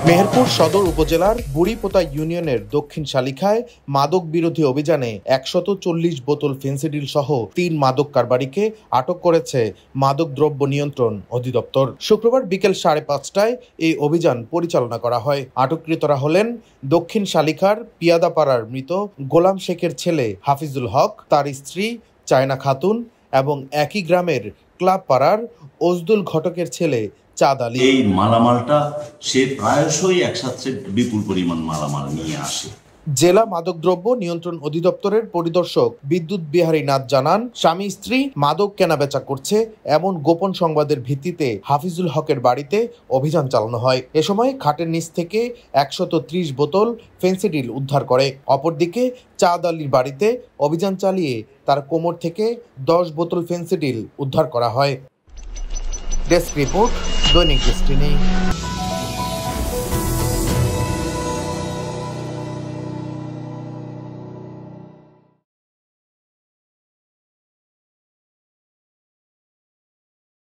মেহেরপুর সদর উপজেলার বুড়িপোতা ইউনিয়নের দক্ষিণ শালিখায় মাদক বিরোধী অভিযানে ১৪০ বোতল ফেন্সিডিল সহ ৩ মাদক কারবারিকে আটক করেছে মাদক দ্রব্য নিয়ন্ত্রণ অধিদপ্তর। শুক্রবার বিকেল ৫:৩০টায় এই অভিযান পরিচালনা করা হয়। আটককৃতরা হলেন দক্ষিণ শালিখার পিয়াদাপাড়ার মৃত গোলাম শেখের ছেলে হাফিজুল হক, তার স্ত্রী চায়না খাতুন এবং একই গ্রামের ক্লাব পাড়ার ওজদুল ঘটকের ছেলে চাঁদ আলী। এই মালামালটা সে প্রায়শই একসাথে বিপুল পরিমাণ মালামাল নিয়ে আসে। জেলা মাদকদ্রব্য নিয়ন্ত্রণ অধিদপ্তরের পরিদর্শক বিদ্যুৎ বিহারী নাথ জানান, স্বামী স্ত্রী মাদক কেনাবেচা করছে এমন গোপন সংবাদের ভিত্তিতে হাফিজুল হকের বাড়িতে অভিযান চালানো হয়। এ সময় খাটের নিচ থেকে ১৩০ বোতল ফেন্সিডিল উদ্ধার করে। অপরদিকে চাঁদ আলীর বাড়িতে অভিযান চালিয়ে তার কোমর থেকে ১০ বোতল ফেন্সিডিল উদ্ধার করা হয়। ডেস্ক রিপোর্ট, দৈনিক ডেস্টিনি।